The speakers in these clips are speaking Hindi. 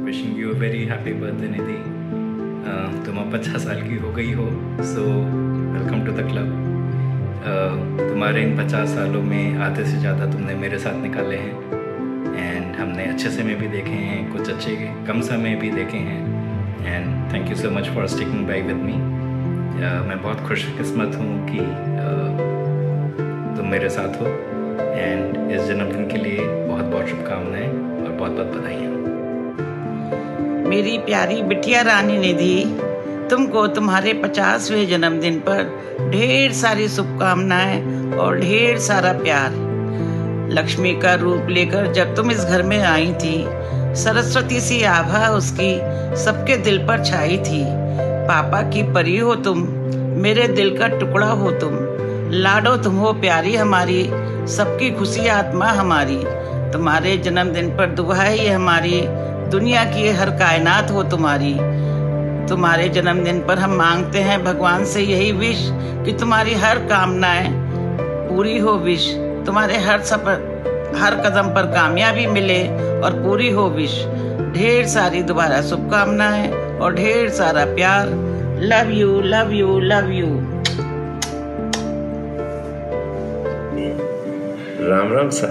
Wishing you a very happy birthday Nidhi. तुम अब 50 साल की हो गई हो, so welcome to the club. तुम्हारे इन 50 सालों में आधे से ज़्यादा तुमने मेरे साथ निकाले हैं, एंड हमने अच्छे समय भी देखे हैं, कुछ अच्छे कम समय भी देखे हैं, and thank you so much for sticking by with me. मैं बहुत खुशकिस्मत हूँ कि तुम मेरे साथ हो, एंड इस जन्मदिन के लिए बहुत बहुत शुभकामनाएं और बहुत बहुत बधाइयाँ। मेरी प्यारी बिटिया रानी निधि, तुमको तुम्हारे 50वें जन्मदिन पर ढेर सारी शुभकामनाएं और ढेर सारा प्यार। लक्ष्मी का रूप लेकर जब तुम इस घर में आई थी, सरस्वती सी आभा उसकी सबके दिल पर छाई थी। पापा की परी हो तुम, मेरे दिल का टुकड़ा हो तुम, लाडो तुम हो प्यारी हमारी, सबकी खुशी आत्मा हमारी। तुम्हारे जन्मदिन पर दुआ है हमारी, दुनिया की हर कायनात हो तुम्हारी। तुम्हारे जन्मदिन पर हम मांगते हैं भगवान से यही विश कि तुम्हारी हर कामनाएं पूरी हो। विश तुम्हारे हर कदम पर कामयाबी मिले और पूरी हो विश। ढेर सारी दोबारा शुभकामनाएं और ढेर सारा प्यार। Love you love you love you. Ram Ram सा,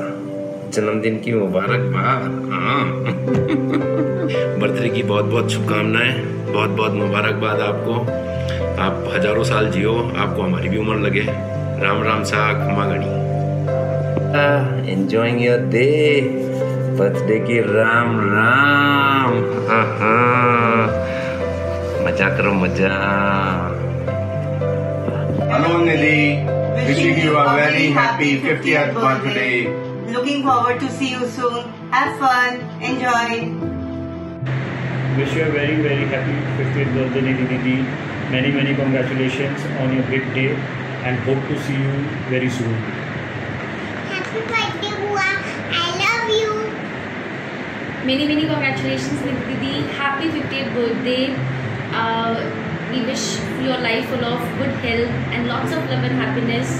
जन्मदिन की मुबारकबाद। बर्थडे की बहुत बहुत शुभकामनाएं, बहुत बहुत मुबारकबाद आपको। आप हजारों साल जियो, आपको हमारी भी उम्र लगे। राम राम सा, खमा गणी। एंजॉयिंग योर डे, बर्थडे की राम राम। मजा करो मजा। Hello Nidhi, wishing you a very happy 50th birthday. Looking forward to see you soon. Have fun, enjoy. Wish you a very very happy 50th birthday Nidhi. Many congratulations on your big day and hope to see you very soon. Happy birthday Bua. I love you. Many congratulations Nidhi. Happy 50th birthday. We wish your life full of good health and lots of love and happiness,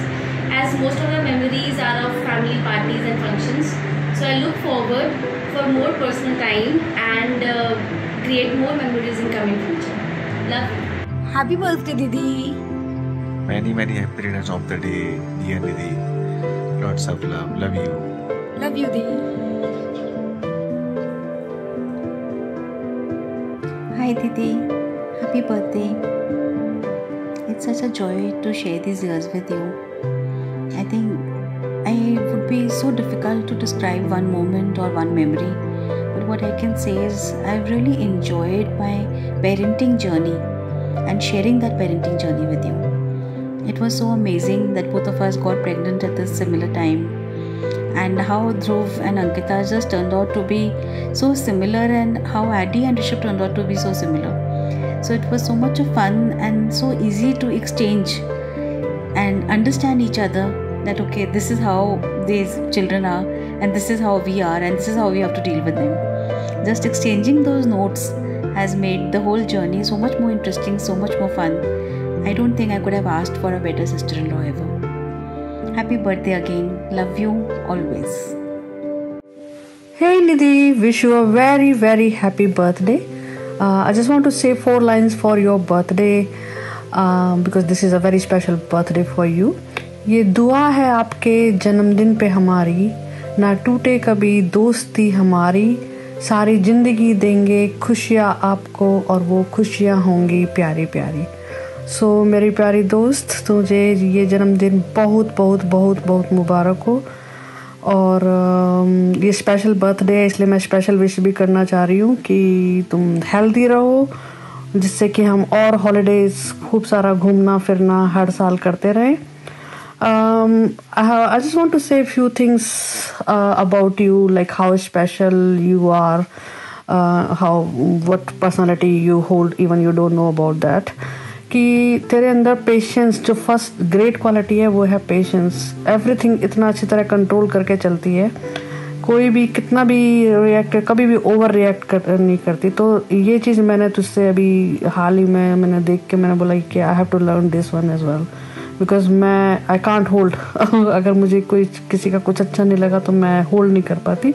as most of the memories are of family parties and functions. So I look forward for more personal time and create more memories in coming future. Love you. Happy birthday Didi. Many happiness of the day, dear Nidhi. Lots of love. Love you. Love you Didi. Hi Didi. Happy birthday. It's such a joy to share these years with you. I think it would be so difficult to describe one moment or one memory, but what I can say is I've really enjoyed my parenting journey and sharing that parenting journey with you. It was so amazing that both of us got pregnant at this similar time, and how Dhruv and Ankita just turned out to be so similar, and how Addy and Rishabh turned out to be so similar. So it was so much of fun and so easy to exchange and understand each other, that okay, this is how these children are and this is how we are and this is how we have to deal with them. Just exchanging those notes has made the whole journey so much more interesting, so much more fun. I don't think I could have asked for a better sister-in-law ever. Happy birthday again. Love you always. Hey Nidhi, wish you a very happy birthday. I just want to say 4 lines for your birthday because this is a very special birthday for you. ये दुआ है आपके जन्मदिन पे हमारी, ना टूटे कभी दोस्ती हमारी, सारी ज़िंदगी देंगे खुशियाँ आपको और वो खुशियाँ होंगी प्यारी प्यारी। सो मेरी प्यारी दोस्त, तुझे ये जन्मदिन बहुत मुबारक हो। और ये स्पेशल बर्थडे है, इसलिए मैं स्पेशल विश भी करना चाह रही हूँ कि तुम हेल्दी रहो, जिससे कि हम और हॉलीडेज खूब सारा घूमना फिरना हर साल करते रहें। I just want to say a few things about you, like how special you are, what personality you hold, even you don't know about that. कि तेरे अंदर पेशेंस, जो फर्स्ट ग्रेट क्वालिटी है वो है पेशेंस। एवरीथिंग इतना अच्छी तरह कंट्रोल करके चलती है, कोई भी कितना भी रिएक्ट, कभी भी ओवर रिएक्ट नहीं करती। तो ये चीज़ मैंने तुझसे अभी हाल ही में मैंने देख के मैंने बोला कि I have to learn this one as well, because मैं आई कांट होल्ड अगर मुझे कोई किसी का कुछ अच्छा नहीं लगा तो मैं होल्ड नहीं कर पाती,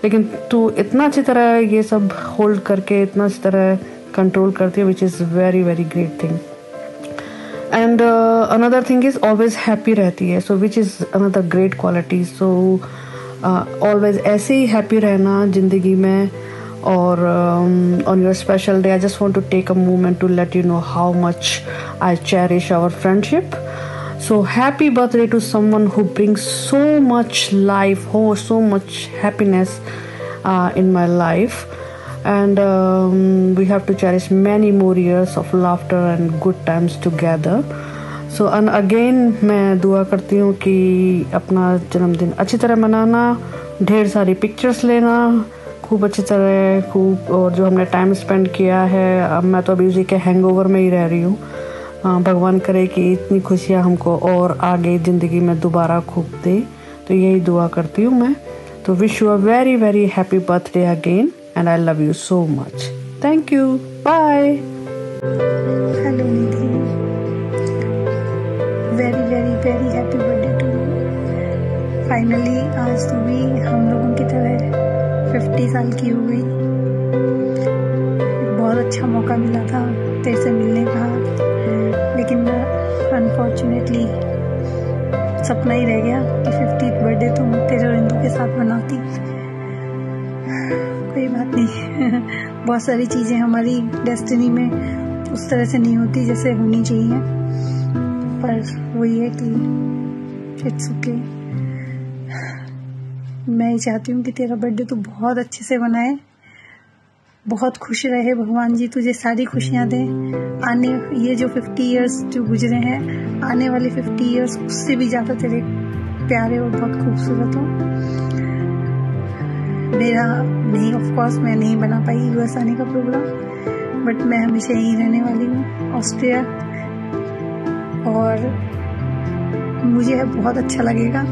लेकिन तू इतना अच्छी तरह ये सब होल्ड करके इतना अच्छी तरह कंट्रोल करती है, which is very very great thing. And another thing is always happy रहती है, so which is another great quality. So always ऐसे ही हैप्पी रहना ज़िंदगी में. Or on your special day, I just want to take a moment to let you know how much I cherish our friendship. So happy birthday to someone who brings so much life, so much happiness in my life. And we have to cherish many more years of laughter and good times together. So and again मैं दुआ करती हूँ कि अपना जन्मदिन अच्छी तरह मनाना, ढेर सारी पिक्चर्स लेना खूब अच्छी तरह, खूब, और जो हमने टाइम स्पेंड किया है. अब मैं तो अभी उसी के हैंगओवर में ही रह रही हूँ. भगवान करे कि इतनी खुशियाँ हमको और आगे ज़िंदगी में दोबारा खूब दे, तो यही दुआ करती हूँ मैं. तो wish you a very very happy birthday again and I love you so much. Thank you. Bye. Hello Nidhi, very very very happy birthday to you. Finally आज तू भी हम लोगों की तरह 50 साल की हो गई. बहुत अच्छा मौका मिला था तेरे से मिलने का, लेकिन अनफॉर्चुनेटली सपना ही रह गया कि 50th बर्थडे तुम तेरे और इंदू के साथ मनाती. कोई बात नहीं बहुत सारी चीज़ें हमारी डेस्टिनी में उस तरह से नहीं होती जैसे होनी चाहिए, पर वही है कि इट्स ओके. मैं ही चाहती हूँ कि तेरा बर्थडे तू बहुत अच्छे से मनाए, बहुत खुश रहे, भगवान जी तुझे सारी खुशियाँ दें. आने ये जो 50 इयर्स जो गुजरे हैं, आने वाले 50 इयर्स उससे भी ज़्यादा तेरे प्यारे और बहुत खूबसूरत हो. मेरा नहीं, ऑफ कोर्स मैं नहीं बना पाई यूएस आने का प्रोग्राम, बट मैं हमेशा यहीं रहने वाली हूँ, ऑस्ट्रिया. और मुझे बहुत अच्छा लगेगा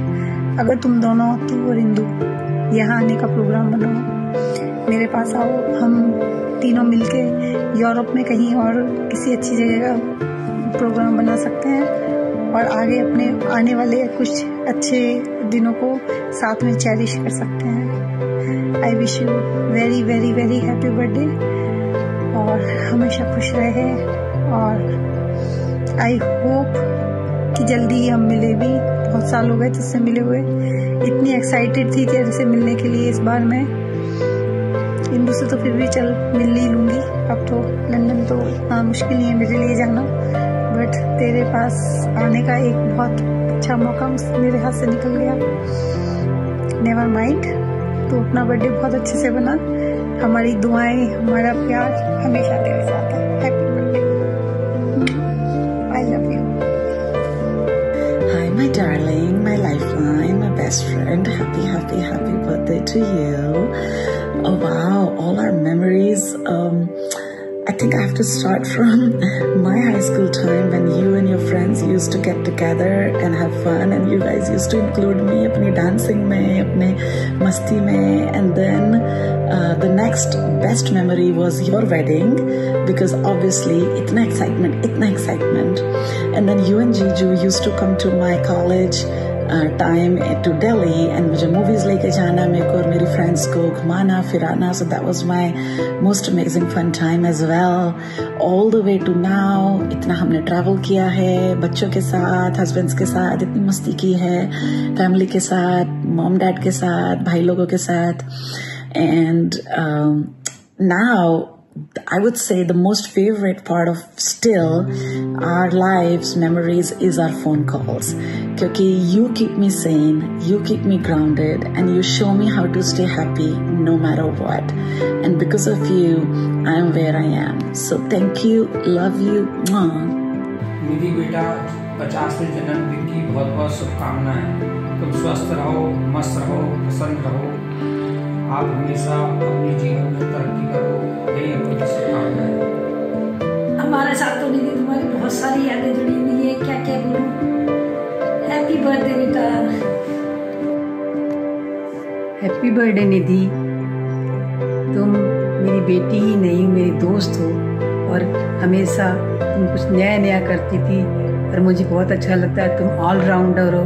अगर तुम दोनों, तू और इंदू, यहाँ आने का प्रोग्राम बनाओ, मेरे पास आओ, हम तीनों मिलके यूरोप में कहीं और किसी अच्छी जगह का प्रोग्राम बना सकते हैं और आगे अपने आने वाले कुछ अच्छे दिनों को साथ में चेरिश कर सकते हैं. I wish you very very very happy birthday और हमेशा खुश रहे. और आई होप कि जल्दी ही हम मिले भी. बहुत साल हो गए तुझसे मिले हुए. इतनी एक्साइटेड थी तेरे से मिलने के लिए इस बार मैं. इंदू से तो फिर भी चल मिल ही लूँगी, अब तो लंदन तो इतना मुश्किल नहीं है मेरे लिए जाना, बट तेरे पास आने का एक बहुत अच्छा मौका मेरे हाथ से निकल गया. नेवर माइंड, तो अपना बर्थडे बहुत अच्छे से बना. हमारी दुआएं, हमारा प्यार हमेशा तेरे साथ है. Happy birthday. I love you. My darling, my lifeline, my best friend, happy, happy, happy birthday to you. Oh wow, all our memories. I think I have to start from my high school time when you and your friends used to get together and have fun, and you guys used to include me अपनी dancing में, अपने मस्ती में. And then the next best memory was your wedding, because obviously itna excitement. And then you and Jiju used to come to my college time to Delhi and मुझे movies लेके जाना, मेरे को और मेरी friends को घुमाना फिराना. So that was my most amazing fun time as well. All the way to now, इतना हमने travel किया है बच्चों के साथ, husbands के साथ, इतनी मस्ती की है, family के साथ, mom dad के साथ, भाई लोगों के साथ. And now I would say the most favorite part of still our lives, memories is our phone calls. Because you keep me sane, you keep me grounded, and you show me how to stay happy no matter what. And because of you, I am where I am. So thank you, love you. निधि बेटा, 50वें जन्मदिन की बहुत बहुत शुभकामनाएं. तुम स्वस्थ रहो, मस्त रहो, प्रसन्न रहो. आप हमेशा अपने जीवन में तरक्की करो, यही अपनी शुभकामनाएं. हमारे साथ तो निधि तुम्हारी बहुत सारी यादें जुड़ी हुई है, क्या क्या बोलूं. हैप्पी बर्थडे बेटा. Happy birthday Nidhi. तुम मेरी बेटी ही नहीं, मेरी दोस्त हो, और हमेशा तुम कुछ नया नया करती थी और मुझे बहुत अच्छा लगता है। तुम ऑलराउंडर हो,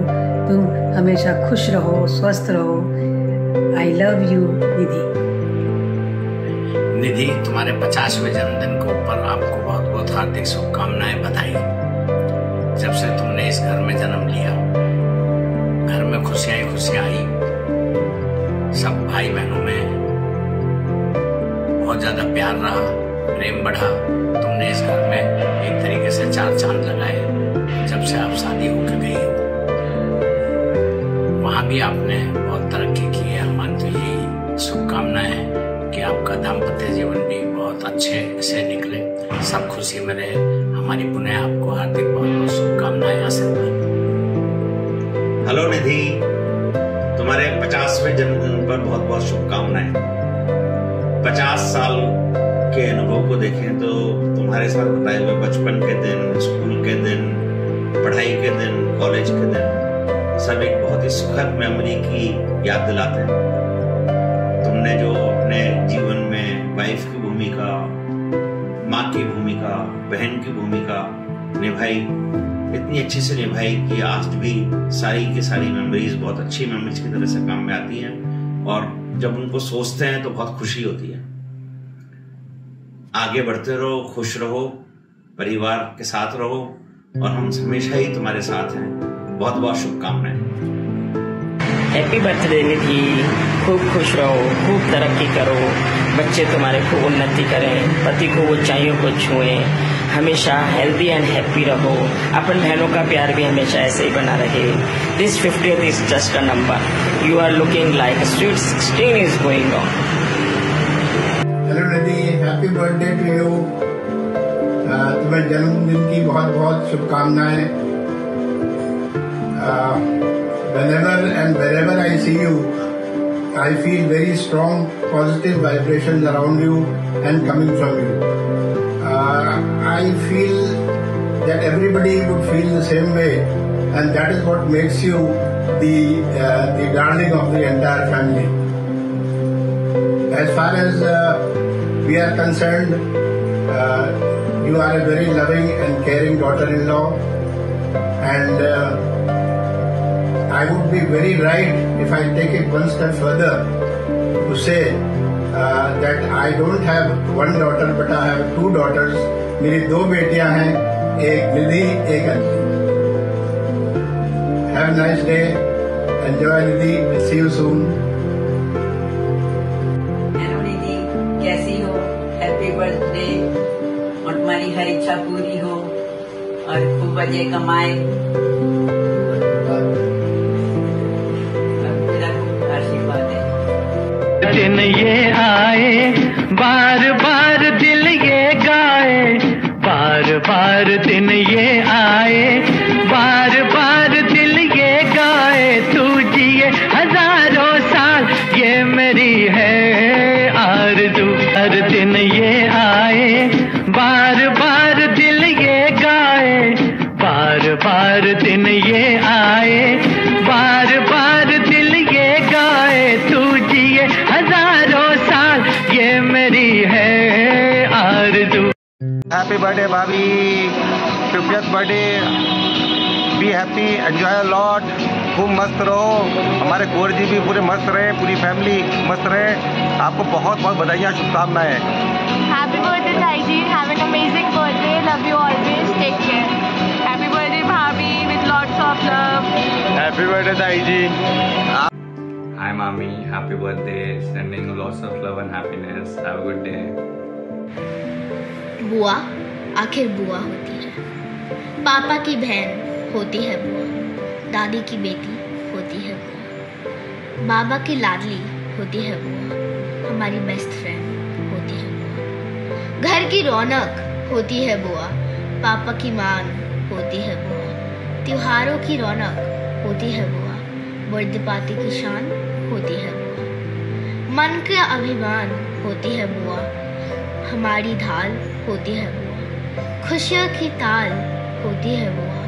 तुम हमेशा खुश रहो, स्वस्थ रहो। आई लव यू निधि। निधि, तुम्हारे 50वें जन्मदिन के ऊपर आपको बहुत बहुत हार्दिक शुभकामनाएं, बधाई। जब से तुमने इस घर में जन्म लिया, घर में खुशियां ही खुशियां आई। सब भाई बहनों में बहुत ज्यादा प्यार रहा, प्रेम बढ़ा। तुमने इस घर में एक तरीके से 4 चांद लगाए जब से आप शादी होकर गई हो। वहां भी आपने बहुत तरक्की की है। हमारी तो यही शुभकामनाएं है कि आपका दाम्पत्य जीवन भी बहुत अच्छे से निकले, सब खुशी में रहे। हमारी पुनः आपको हार्दिक बहुत बहुत शुभकामनाएं, आशीर्वाद। हेलो निधि, तुम्हारे 50वें जन्मदिन पर बहुत बहुत शुभकामनाएं। 50 साल के अनुभव को देखें तो तुम्हारे साथ बताए हुए बचपन के दिन, स्कूल के दिन, पढ़ाई के दिन, कॉलेज के दिन सब एक बहुत ही सुखद मेमोरी की याद दिलाते हैं। तुमने जो अपने जीवन में वाइफ की भूमिका, माँ की भूमिका, बहन की भूमिका निभाई, इतनी अच्छी से निभाई कि आज भी सारी की सारी मेमोरीज बहुत अच्छी मेमोरीज की तरह से काम में आती हैं। और जब उनको सोचते हैं तो बहुत खुशी होती है। आगे बढ़ते रहो, खुश रहो, परिवार के साथ रहो और हम हमेशा ही तुम्हारे साथ हैं। बहुत बहुत शुभकामनाएं। हैप्पी बर्थडे निधि, खूब खुश रहो, खूब तरक्की करो, बच्चे तुम्हारे खूब उन्नति करें, पति को ऊंचाइयों को छुएं, हमेशा हेल्दी एंड हैप्पी रहो। अपन बहनों का प्यार भी हमेशा ऐसे ही बना रहे। This 50th is just a number. You are looking like sweet 16 is going on. Hello Nidhi, happy birthday to you. तुम्हें जन्मदिन की बहुत बहुत शुभकामनाएं। Whenever and wherever I see you, I feel very strong, positive vibrations around you and coming from you. I feel that everybody would feel the same way, and that is what makes you the darling of the entire family. As far as we are concerned, you are a very loving and caring daughter-in-law, and I would be very right if I take it one step further to say that I don't have one daughter but I have 2 daughters. मेरी 2 बेटियां हैं, एक निधि, एक Anjali. Have a nice day. Enjoy Nidhi. See you soon. Hello Nidhi, कैसी हो? हैप्पी बर्थडे और तुम्हारी हर इच्छा पूरी हो और खूब बजे कमाए। दिन ये आए, बार बार दिल ये गाए, बार बार दिन ये आए, बार बार दिल ये गाए। तू जिए हजारों साल, ये मेरी है आरज़ू। हर दिन ये आए, बार बार दिल ये गाए, बार बार दिन ये आए, बार बार दिल ये गाए। तू जिए हजारों साल, ये मेरी है आरज़ू। हैप्पी बर्थडे भाभी, 50th birthday. Be happy, enjoy lot, खूब मस्त रहो। हमारे गौर जी भी पूरे मस्त रहे, पूरी फैमिली मस्त रहे। आपको बहुत बहुत बधाइयाँ, शुभकामनाएं। हैप्पी बर्थडे ताई जी, have an amazing birthday, love you always, take care. Happy birthday भाभी, with lots of love. Happy birthday ताई जी। Hi mommy, happy birthday, sending lots of love and happiness, have a good day. बुआ आखिर बुआ होती है, पापा की बहन होती है बुआ, दादी की बेटी होती है बुआ, बाबा की लाडली होती है बुआ, हमारी बेस्ट फ्रेंड होती है बुआ, घर की रौनक होती है बुआ, पापा की मान होती है बुआ, त्योहारों की रौनक होती है बुआ, बर्थडे पार्टी की शान होती है बुआ, मन के अभिमान होती है बुआ, हमारी ढाल होती है बुआ, खुशियों की ताल होती है बुआ,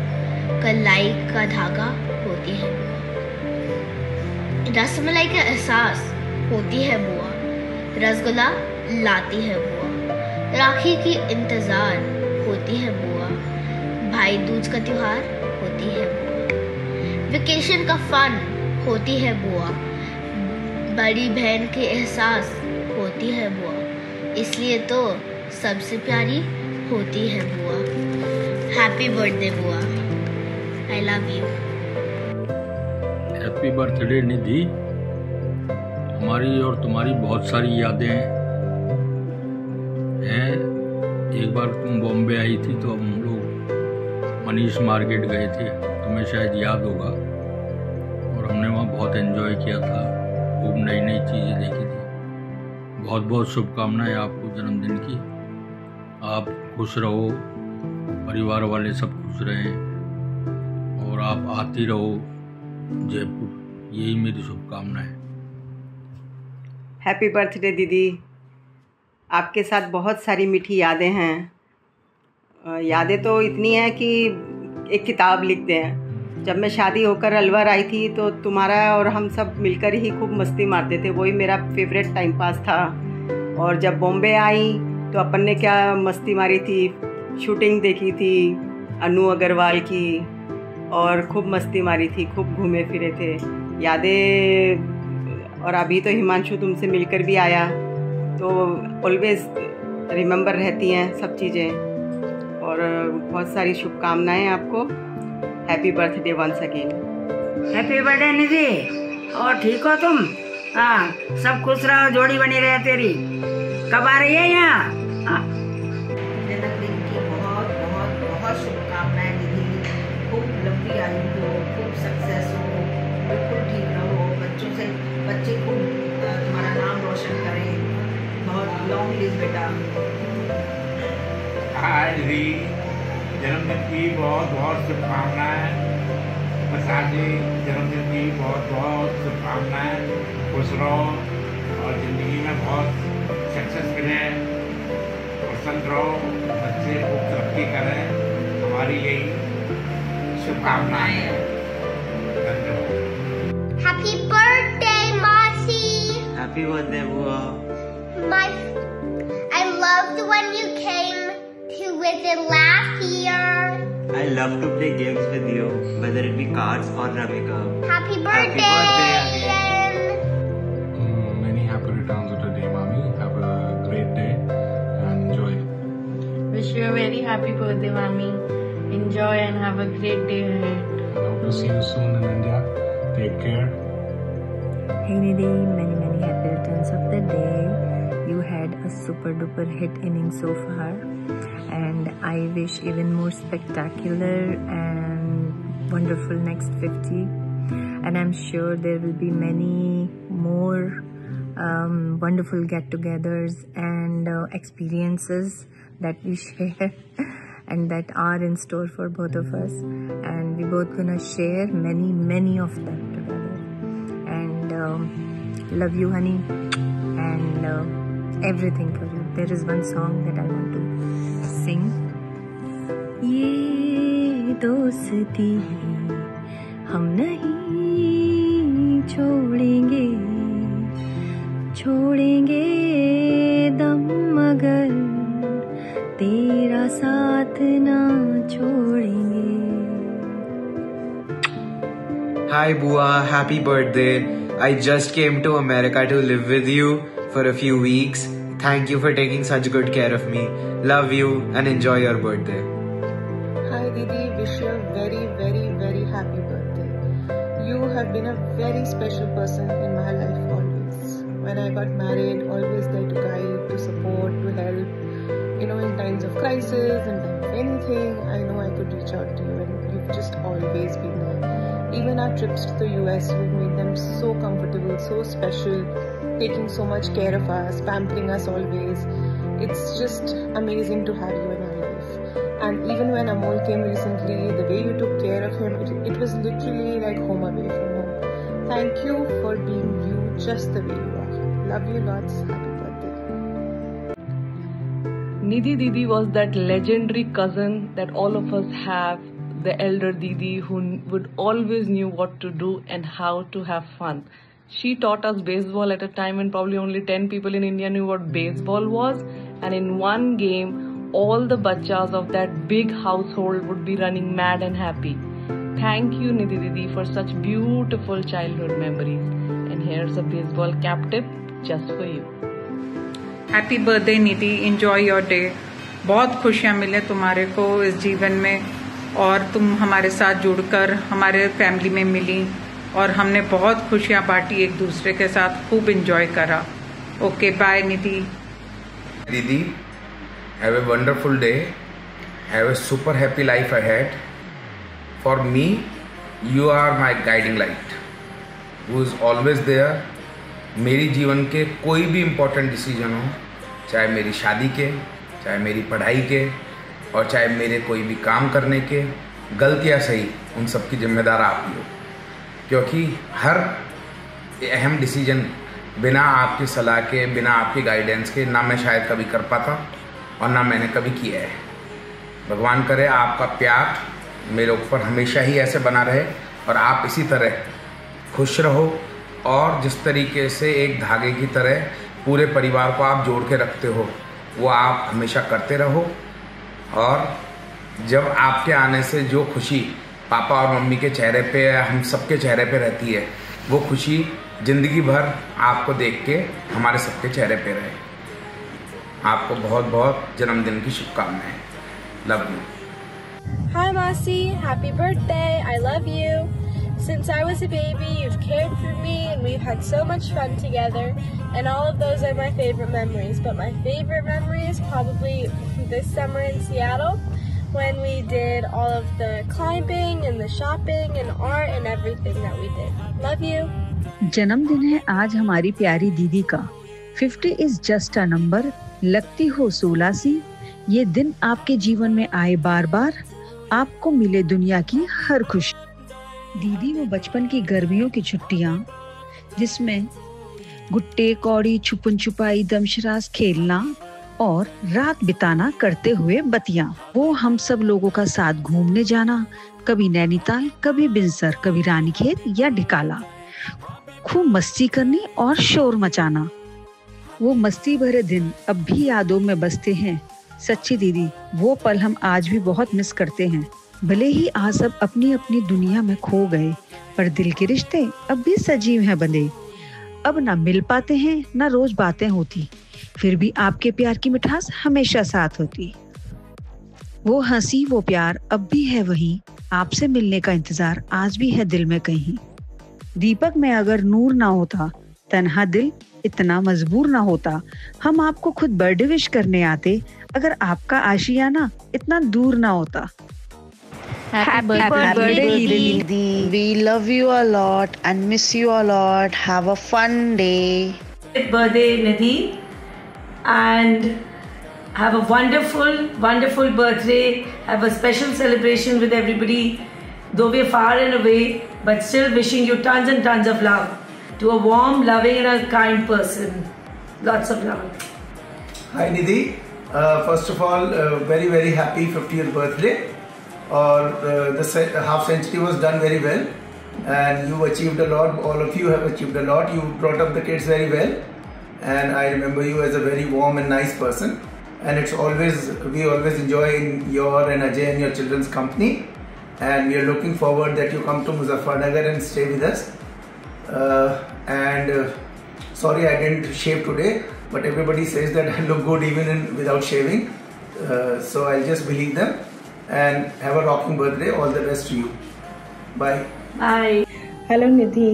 कलाई का धागा होती है बुआ, रसमलाई का एहसास होती है बुआ, रसगुल्ला लाती है बुआ, राखी की इंतजार होती है बुआ, भाई दूज का त्योहार होती है बुआ। वेकेशन का फन होती है बुआ। बड़ी बहन के एहसास होती है बुआ। इसलिए तो सबसे प्यारी होती है बुआ। हैप्पी बर्थडे बुआ। I love you. Happy birthday Nidhi. हमारी और तुम्हारी बहुत सारी यादें हैं। एक बार तुम बॉम्बे आई थी तो हम लोग मनीष मार्केट गए थे, तुम्हें शायद याद होगा, और हमने वहाँ बहुत एंजॉय किया था, खूब नई नई चीज़ें देखी थी। बहुत बहुत शुभकामनाएं आपको जन्मदिन की। आप खुश रहो, परिवार वाले सब खुश रहें, और आप आती रहो जयपुर, यही मेरी शुभकामनाएं। हैप्पी बर्थडे दीदी। आपके साथ बहुत सारी मीठी यादें हैं। यादें तो इतनी हैं कि एक किताब लिखते हैं। जब मैं शादी होकर अलवर आई थी तो तुम्हारा और हम सब मिलकर ही खूब मस्ती मारते थे, वही मेरा फेवरेट टाइम पास था। और जब बॉम्बे आई तो अपन ने क्या मस्ती मारी थी, शूटिंग देखी थी अनु अग्रवाल की, और खूब मस्ती मारी थी, खूब घूमे फिरे थे। यादें। और अभी तो हिमांशु तुमसे मिलकर भी आया, तो ऑलवेज रिमेंबर रहती हैं सब चीज़ें। और बहुत सारी शुभकामनाएं आपको। Happy birthday once again. Happy birthday Nidhi. और ठीक हो तुम? हाँ, सब खुश रहो, जोड़ी बनी रहे तेरी। कब आ रही है यहाँ? जन्मदिन की बहुत बहुत बहुत शुभकामनाएं निधि। खूब लंबी आयु हो, खूब सक्सेस हो, बिल्कुल ठीक रहो, बच्चे खूब तुम्हारा नाम रोशन करें। बहुत लॉन्ग लिव बेटा। हाय निधि, जन्मदिन की बहुत बहुत शुभकामनाएं। प्रसाद जी, जन्मदिन की बहुत बहुत शुभकामनाएं। खुश रहो और ज़िंदगी में बहुत सक्सेस मिले, प्रसन्न रहो, बच्चे खूब तरक्की करें, हमारी यही शुभकामनाएं हैं। धन्यवाद। हैप्पी बर्थडे मासी। हैप्पी बर्थडे बुआ। I loved when you came to visit last year. I love to play games with you, whether it be cards or Rummy Cup. Happy birthday again. Many happy returns of the day, mommy. Have a great day and enjoy. Wish you a very happy birthday, mommy. Enjoy and have a great day ahead. I hope to see you soon in India. Take care. Hey Nidhi, many happy returns of the day. You had a super duper hit inning so far, and I wish even more spectacular and wonderful next 50. And I'm sure there will be many more wonderful get-togethers and experiences that we share and that are in store for both of us. And we're both gonna share many of them together. And love you, honey, and everything for you. There is one song that I want to sing. ये दोस्ती हम नहीं छोड़ेंगे दम मगर तेरा साथ ना छोड़ेंगे। Hi Bua, happy birthday. I just came to America to live with you for a few weeks. Thank you for taking such good care of me. Love you and enjoy your birthday. Hi Didi, wish you a very happy birthday. You have been a very special person in my life always. When I got married, always there to guide, to support, to help. You know, in times of crisis, in times of anything, I know I could reach out to you, and you've just always been there. Even our trips to the US, you've made them so comfortable, so special, taking so much care of us, pampering us always. It's just amazing to have you in our life. And even when Amol came recently, the way you took care of him, it was literally like home away from home. Thank you for being you, just the way you are. Love you lots. Happy birthday. Nidhi Didi was that legendary cousin that all of us have. The elder Didi who would always knew what to do and how to have fun. She taught us baseball at a time when probably only 10 people in India knew what baseball was, and in one game all the bachas of that big household would be running mad and happy. Thank you, Nidhi Didi, for such beautiful childhood memories. And here's a baseball cap tip just for you. Happy birthday Nidhi, enjoy your day. बहुत खुशियाँ मिले तुम्हारे को इस जीवन में, और तुम हमारे साथ जुड़कर हमारे फैमिली में मिली और हमने बहुत खुशियाँ बांटी एक दूसरे के साथ, खूब एंजॉय करा। Okay, bye Nidhi. दीदी, have a wonderful day, have a super happy life ahead. For me you are my guiding light who is always there. मेरी जीवन के कोई भी इम्पोर्टेंट डिसीजन हो, चाहे मेरी शादी के, चाहे मेरी पढ़ाई के, और चाहे मेरे कोई भी काम करने के, गलत या सही, उन सब की जिम्मेदार आप ही हो। क्योंकि हर अहम डिसीजन बिना आपकी सलाह के, बिना आपकी गाइडेंस के ना मैं शायद कभी कर पाता और ना मैंने कभी किया है। भगवान करे आपका प्यार मेरे ऊपर हमेशा ही ऐसे बना रहे और आप इसी तरह खुश रहो, और जिस तरीके से एक धागे की तरह पूरे परिवार को आप जोड़ के रखते हो वो आप हमेशा करते रहो। और जब आपके आने से जो खुशी पापा और मम्मी के चेहरे पे, हम सबके चेहरे पे रहती है, वो खुशी ज़िंदगी भर आपको देख के हमारे सबके चेहरे पे रहे। आपको बहुत बहुत जन्मदिन की शुभकामनाएं। Love you. Hi Masi, happy birthday, I love you. Since I was a baby, you've cared for me and we've had so much fun together, and all of those are my favorite memories. But my favorite memory is probably this summer in Seattle when we did all of the climbing and the shopping and art and everything that we did. Love you. जन्मदिन है आज हमारी प्यारी दीदी का। 50 is just a number। लगती हो 16 सी, ये दिन आपके जीवन में आए बार बार, आपको मिले दुनिया की हर खुशी। दीदी वो बचपन की गर्मियों की छुट्टियाँ जिसमें गुट्टे कौड़ी, छुपन छुपाई, दमशराज खेलना और रात बिताना करते हुए बतियां, वो हम सब लोगों का साथ घूमने जाना, कभी नैनीताल, कभी बिनसर, कभी रानीखेत या ढिकाला, खूब मस्ती करनी और शोर मचाना। वो मस्ती भरे दिन अब भी यादों में बसते हैं। सच्ची दीदी, वो पल हम आज भी बहुत मिस करते हैं। भले ही आज सब अपनी अपनी दुनिया में खो गए, पर दिल के रिश्ते अब भी सजीव हैं बंधे। अब ना मिल पाते हैं, ना रोज बातें होती, फिर भी आपके प्यार की मिठास हमेशा साथ होती। वो हंसी, वो प्यार अब भी है वही, आपसे मिलने का इंतजार आज भी है दिल में कहीं। दीपक में अगर नूर ना होता, तन्हा दिल इतना मजबूर ना होता, हम आपको खुद बर्थडे विश करने आते, अगर आपका आशियाना इतना दूर ना होता। Happy birthday, Didi. We love you a lot and miss you a lot. Have a fun day. Happy birthday, Nidhi. And have a wonderful, wonderful birthday. Have a special celebration with everybody. Though we're far and away, but still wishing you tons and tons of love. To a warm, loving and a kind person. Lots of love. Hi Nidhi. First of all, very very happy 50th birthday. The half century was done very well, and you achieved a lot. All of you have achieved a lot. You brought up the kids very well, and I remember you as a very warm and nice person. And we always enjoy your and Ajay and your children's company, and we are looking forward that you come to Muzaffarnagar and stay with us. Sorry I didn't shave today, but everybody says that I look good even without shaving, so I'll just believe them. And have a rocking birthday. All the best to you. Bye. Bye. Hello Nidhi.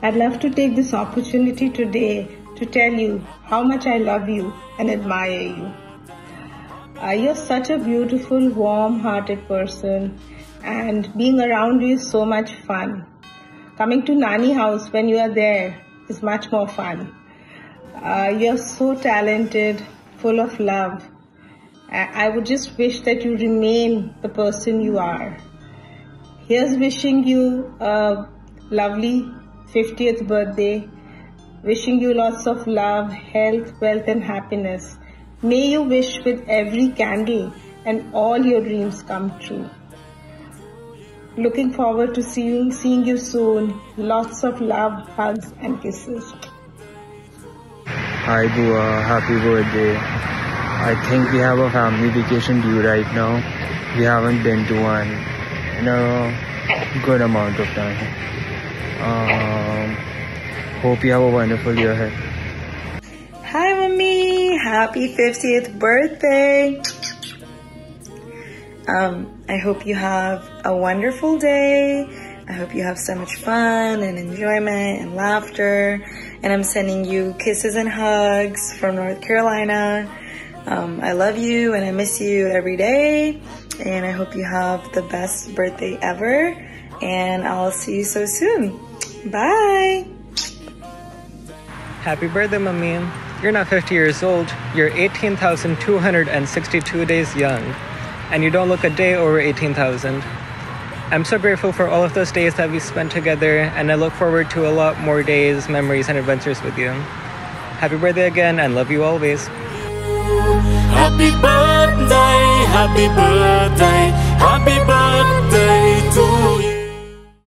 I'd love to take this opportunity today to tell you how much I love you and admire you. You're such a beautiful, warm-hearted person, and being around you is so much fun. Coming to Nani house when you are there is much more fun. You're so talented, full of love. I would just wish that you remain the person you are. Here's wishing you a lovely 50th birthday. Wishing you lots of love, health, wealth and happiness. May you wish with every candle and all your dreams come true. Looking forward to seeing you soon. Lots of love, hugs and kisses. Hi Bua, happy birthday. I think we have a family vacation due right now. We haven't been to one in a good amount of time. Hope you have a wonderful year ahead. Hi, Mommy! Happy 50th birthday! I hope you have a wonderful day. I hope you have so much fun and enjoyment and laughter. And I'm sending you kisses and hugs from North Carolina. I love you and I miss you every day. And I hope you have the best birthday ever. And I'll see you so soon. Bye! Happy birthday, Mommy. You're not 50 years old. You're 18,262 days young. And you don't look a day over 18,000. I'm so grateful for all of those days that we spent together, and I look forward to a lot more days, memories, and adventures with you. Happy birthday again, and love you always. Happy birthday, happy birthday, happy birthday.